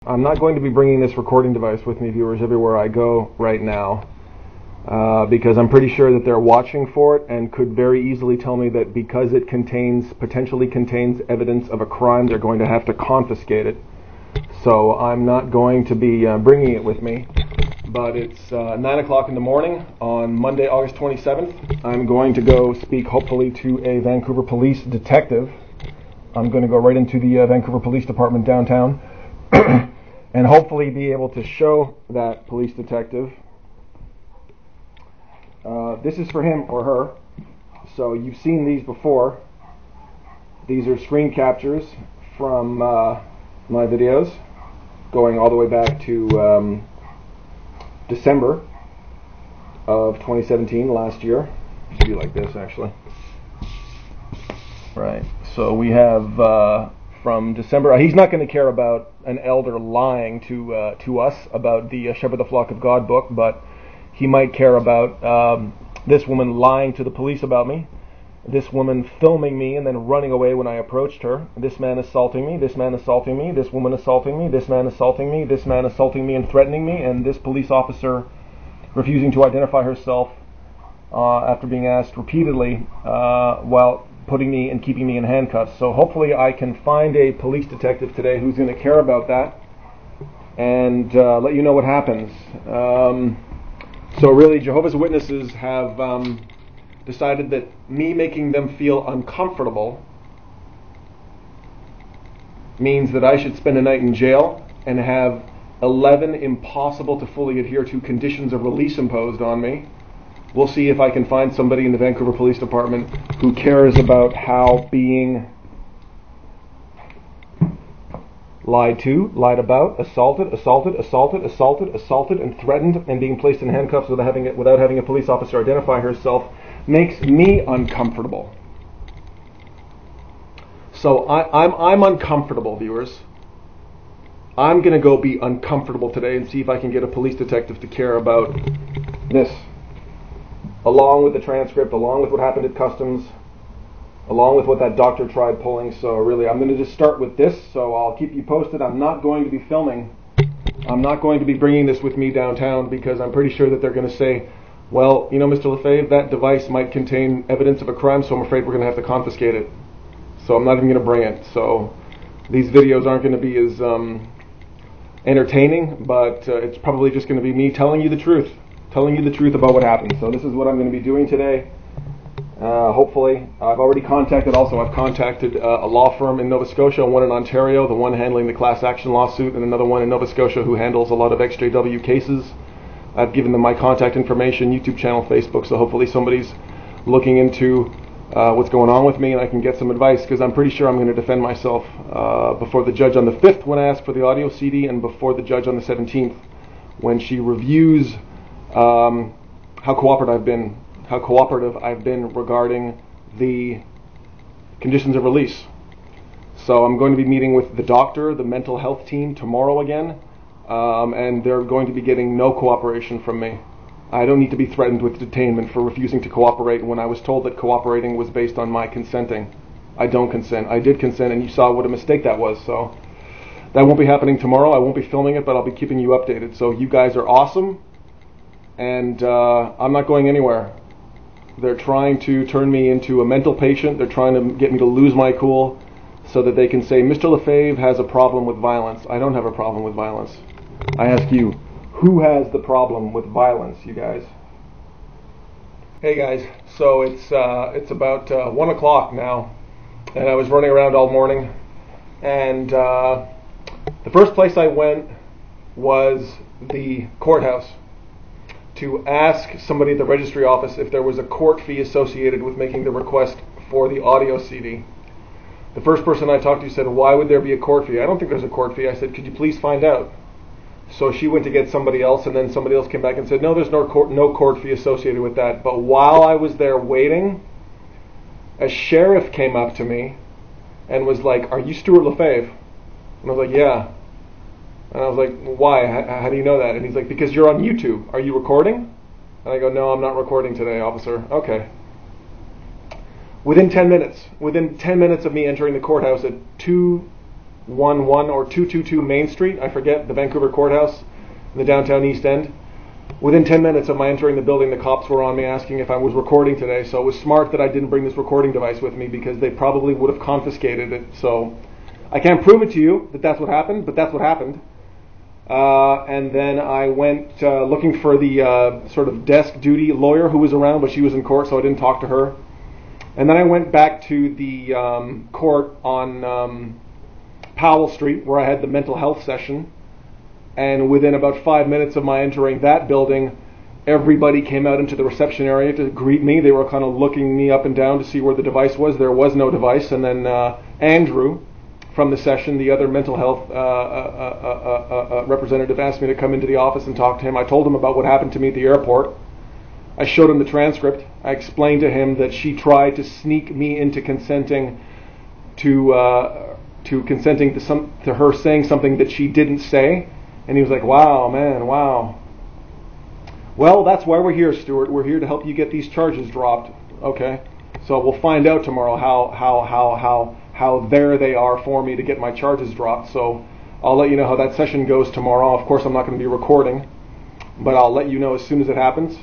I'm not going to be bringing this recording device with me, viewers, everywhere I go right now, because I'm pretty sure that they're watching for it and could very easily tell me that because it potentially contains evidence of a crime, they're going to have to confiscate it. So I'm not going to be bringing it with me. But it's 9 o'clock in the morning on Monday, August 27th. I'm going to go speak, hopefully, to a Vancouver police detective. I'm going to go right into the Vancouver Police Department downtown and hopefully be able to show that police detective. This is for him or her. So you've seen these before. These are screen captures from my videos going all the way back to December of 2017, last year. It should be like this, actually. Right. So we have from December. He's not going to care about an elder lying to us about the Shepherd the Flock of God book, but he might care about this woman lying to the police about me, this woman filming me and then running away when I approached her, this man assaulting me, this man assaulting me, this woman assaulting me, this man assaulting me, this man assaulting me and threatening me, and this police officer refusing to identify herself after being asked repeatedly while putting me and keeping me in handcuffs. So hopefully I can find a police detective today who's going to care about that and let you know what happens. So really, Jehovah's Witnesses have decided that me making them feel uncomfortable means that I should spend a night in jail and have 11 impossible to fully adhere to conditions of release imposed on me. We'll see if I can find somebody in the Vancouver Police Department who cares about how being lied to, lied about, assaulted, and threatened and being placed in handcuffs without having a police officer identify herself makes me uncomfortable. So I'm uncomfortable, viewers. I'm going to go be uncomfortable today and see if I can get a police detective to care about this, along with the transcript, along with what happened at customs, along with what that doctor tried pulling. So really, I'm going to just start with this, so I'll keep you posted. I'm not going to be filming. I'm not going to be bringing this with me downtown because I'm pretty sure that they're going to say, well, you know, Mr. Lefebvre, that device might contain evidence of a crime, so I'm afraid we're going to have to confiscate it. So I'm not even going to bring it. So these videos aren't going to be as entertaining, but it's probably just going to be me telling you the truth about what happened. So this is what I'm going to be doing today. Hopefully, I've contacted a law firm in Nova Scotia, one in Ontario, the one handling the class action lawsuit, and another one in Nova Scotia who handles a lot of XJW cases. I've given them my contact information, YouTube channel, Facebook, so hopefully somebody's looking into what's going on with me and I can get some advice, because I'm pretty sure I'm going to defend myself before the judge on the 5th when I ask for the audio CD, and before the judge on the 17th when she reviews how cooperative I've been regarding the conditions of release. So I'm going to be meeting with the doctor, the mental health team tomorrow again, and they're going to be getting no cooperation from me. I don't need to be threatened with detainment for refusing to cooperate when I was told that cooperating was based on my consenting. I don't consent. I did consent, and you saw what a mistake that was. So that won't be happening tomorrow. I won't be filming it, but I'll be keeping you updated. So you guys are awesome, and I'm not going anywhere. They're trying to turn me into a mental patient. They're trying to get me to lose my cool so that they can say, Mr. Lefebvre has a problem with violence. I don't have a problem with violence. I ask you, who has the problem with violence, you guys? Hey guys, so it's about 1 o'clock now, and I was running around all morning, and the first place I went was the courthouse to ask somebody at the registry office if there was a court fee associated with making the request for the audio CD. The first person I talked to said, why would there be a court fee? I don't think there's a court fee. I said, could you please find out? So she went to get somebody else, and then somebody else came back and said, no, there's no court fee associated with that. But while I was there waiting, a sheriff came up to me and was like, are you Stuart Lefebvre? And I was like, yeah. And I was like, why? How do you know that? And he's like, because you're on YouTube. Are you recording? And I go, no, I'm not recording today, officer. Okay. Within 10 minutes of me entering the courthouse at 2 211 or 222 Main Street, I forget, the Vancouver courthouse in the downtown East End. Within 10 minutes of my entering the building, the cops were on me asking if I was recording today. So it was smart that I didn't bring this recording device with me, because they probably would have confiscated it. So I can't prove it to you that that's what happened, but that's what happened. And then I went looking for the sort of desk duty lawyer who was around, but she was in court, so I didn't talk to her. And then I went back to the court on Powell Street, where I had the mental health session. And within about 5 minutes of my entering that building, everybody came out into the reception area to greet me. They were kind of looking me up and down to see where the device was. There was no device. And then Andrew from the session, the other mental health representative, asked me to come into the office and talk to him. I told him about what happened to me at the airport. I showed him the transcript. I explained to him that she tried to sneak me into consenting to her saying something that she didn't say. And he was like, wow, man, wow. Well, that's why we're here, Stuart. We're here to help you get these charges dropped. Okay? So we'll find out tomorrow how there they are for me to get my charges dropped. So I'll let you know how that session goes tomorrow. Of course, I'm not going to be recording, but I'll let you know as soon as it happens.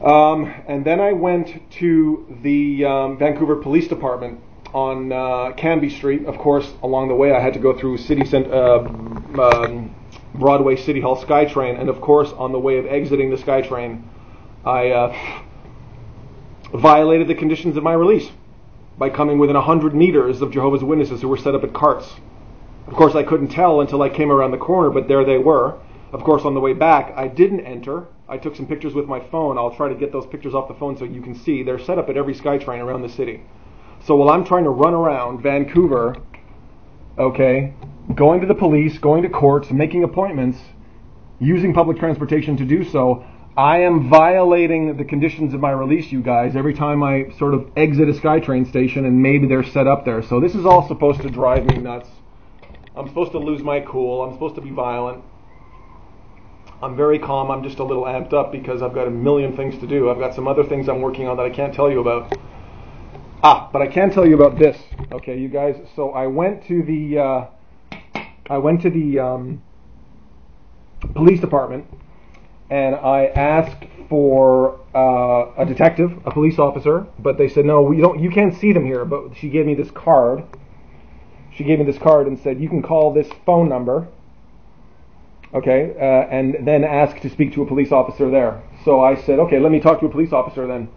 And then I went to the Vancouver Police Department on Canby Street. Of course, along the way I had to go through Broadway City Hall SkyTrain, and of course on the way of exiting the SkyTrain I violated the conditions of my release by coming within 100 meters of Jehovah's Witnesses who were set up at carts. Of course I couldn't tell until I came around the corner, but there they were. Of course on the way back I didn't enter. I took some pictures with my phone. I'll try to get those pictures off the phone so you can see. They're set up at every SkyTrain around the city. So while I'm trying to run around Vancouver, okay, going to the police, going to courts, making appointments, using public transportation to do so, I am violating the conditions of my release, you guys, every time I sort of exit a SkyTrain station and maybe they're set up there. So this is all supposed to drive me nuts. I'm supposed to lose my cool. I'm supposed to be violent. I'm very calm. I'm just a little amped up because I've got a million things to do. I've got some other things I'm working on that I can't tell you about. But I can tell you about this, okay, you guys. So I went to the police department, and I asked for a detective, a police officer, but they said no, you can't see them here. But she gave me this card. She gave me this card and said you can call this phone number, okay, and then ask to speak to a police officer there. So I said, okay, let me talk to a police officer then.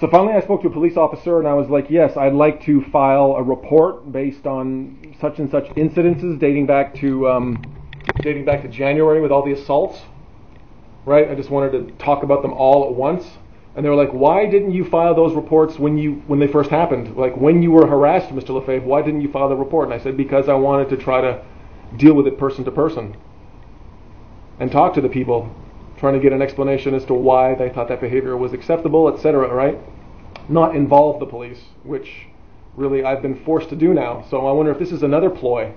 So finally I spoke to a police officer and I was like, yes, I'd like to file a report based on such and such incidences dating back to January with all the assaults, right? I just wanted to talk about them all at once. And they were like, why didn't you file those reports when they first happened? Like when you were harassed, Mr. Lefebvre, why didn't you file the report? And I said, because I wanted to try to deal with it person to person and talk to the people, trying to get an explanation as to why they thought that behavior was acceptable, etc., right? Not involve the police, which really I've been forced to do now. So I wonder if this is another ploy,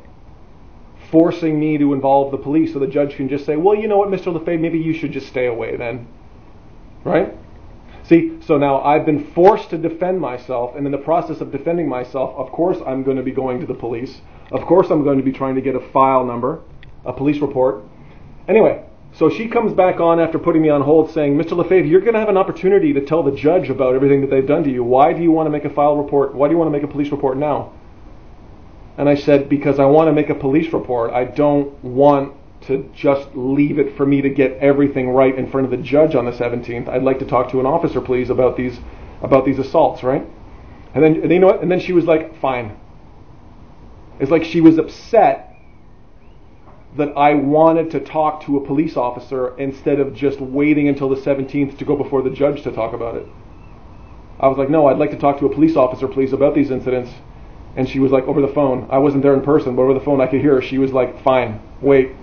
forcing me to involve the police so the judge can just say, well, you know what, Mr. Lefebvre, maybe you should just stay away then. Right? See, so now I've been forced to defend myself, and in the process of defending myself, of course I'm going to be going to the police. Of course I'm going to be trying to get a file number, a police report. Anyway, so she comes back on after putting me on hold saying, Mr. Lefebvre, you're going to have an opportunity to tell the judge about everything that they've done to you. Why do you want to make a file report? Why do you want to make a police report now? And I said, because I want to make a police report. I don't want to just leave it for me to get everything right in front of the judge on the 17th. I'd like to talk to an officer, please, about these assaults, right? And then you know what? And then she was like, fine. It's like she was upset that I wanted to talk to a police officer instead of just waiting until the 17th to go before the judge to talk about it. I was like, no, I'd like to talk to a police officer, please, about these incidents. And she was like, over the phone. I wasn't there in person, but over the phone I could hear her. She was like, fine, wait.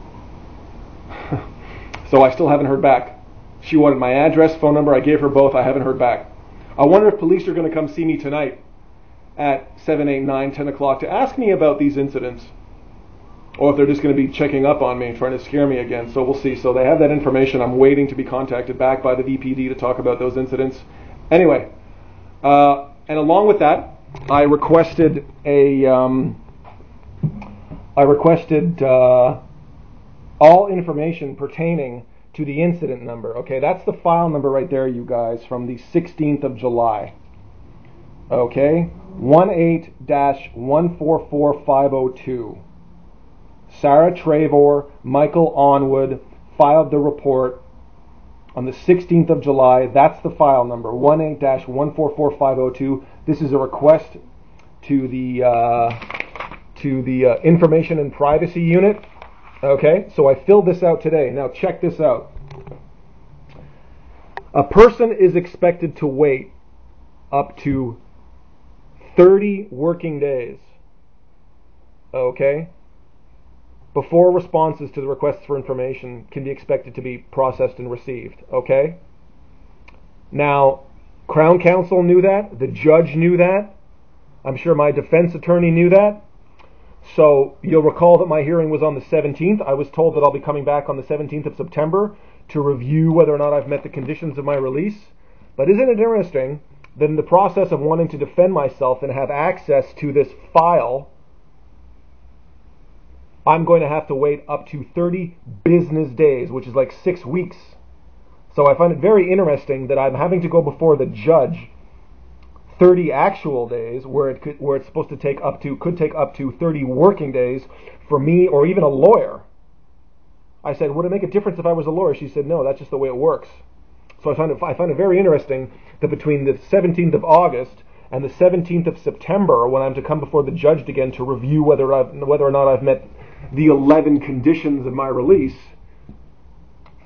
So I still haven't heard back. She wanted my address, phone number. I gave her both. I haven't heard back. I wonder if police are going to come see me tonight at 7, 8, 9, 10 o'clock to ask me about these incidents. Or if they're just going to be checking up on me, trying to scare me again. So we'll see. So they have that information. I'm waiting to be contacted back by the VPD to talk about those incidents. Anyway, and along with that, I requested a I requested all information pertaining to the incident number. Okay, that's the file number right there, you guys, from the 16th of July. Okay, 18-144502. Sarah Travor, Michael Onwood filed the report on the 16th of July. That's the file number, 18-144502. This is a request to the Information and Privacy Unit. Okay, so I filled this out today. Now check this out. A person is expected to wait up to 30 working days, okay, before responses to the requests for information can be expected to be processed and received, okay? Now, Crown Counsel knew that, the judge knew that, I'm sure my defense attorney knew that. So you'll recall that my hearing was on the 17th. I was told that I'll be coming back on the 17th of September to review whether or not I've met the conditions of my release. But isn't it interesting that in the process of wanting to defend myself and have access to this file, I'm going to have to wait up to 30 business days, which is like 6 weeks. So I find it very interesting that I'm having to go before the judge 30 actual days, where it's supposed to take up to, could take up to 30 working days for me or even a lawyer. I said, would it make a difference if I was a lawyer? She said, no, that's just the way it works. So I find it very interesting that between the 17th of August and the 17th of September, when I'm to come before the judge again to review whether or not I've met the 11 conditions of my release,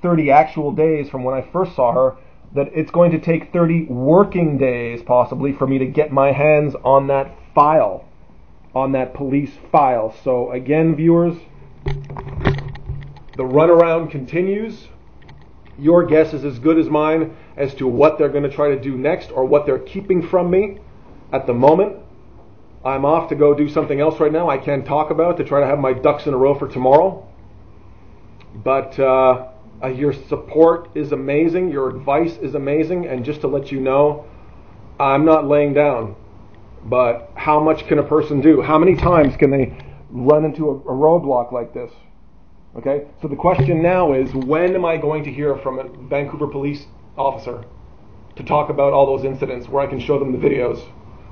30 actual days from when I first saw her, that it's going to take 30 working days possibly for me to get my hands on that file, on that police file. So again, viewers, the runaround continues. Your guess is as good as mine as to what they're going to try to do next or what they're keeping from me at the moment. I'm off to go do something else right now I can't talk about to try to have my ducks in a row for tomorrow. But your support is amazing, your advice is amazing, and just to let you know, I'm not laying down. But how much can a person do? How many times can they run into a roadblock like this? Okay, so the question now is, when am I going to hear from a Vancouver police officer to talk about all those incidents where I can show them the videos,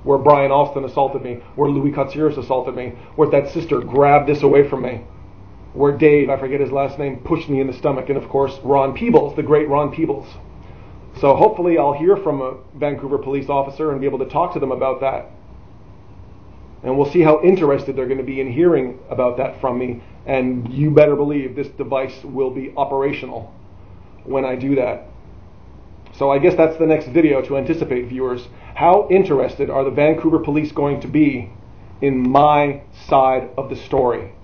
where Brian Alston assaulted me, where Louis Cotsieres assaulted me, where that sister grabbed this away from me, where Dave, I forget his last name, pushed me in the stomach, and of course Ron Peebles, the great Ron Peebles. So hopefully I'll hear from a Vancouver police officer and be able to talk to them about that. And we'll see how interested they're going to be in hearing about that from me. And you better believe this device will be operational when I do that. So I guess that's the next video to anticipate, viewers. How interested are the Vancouver police going to be in my side of the story?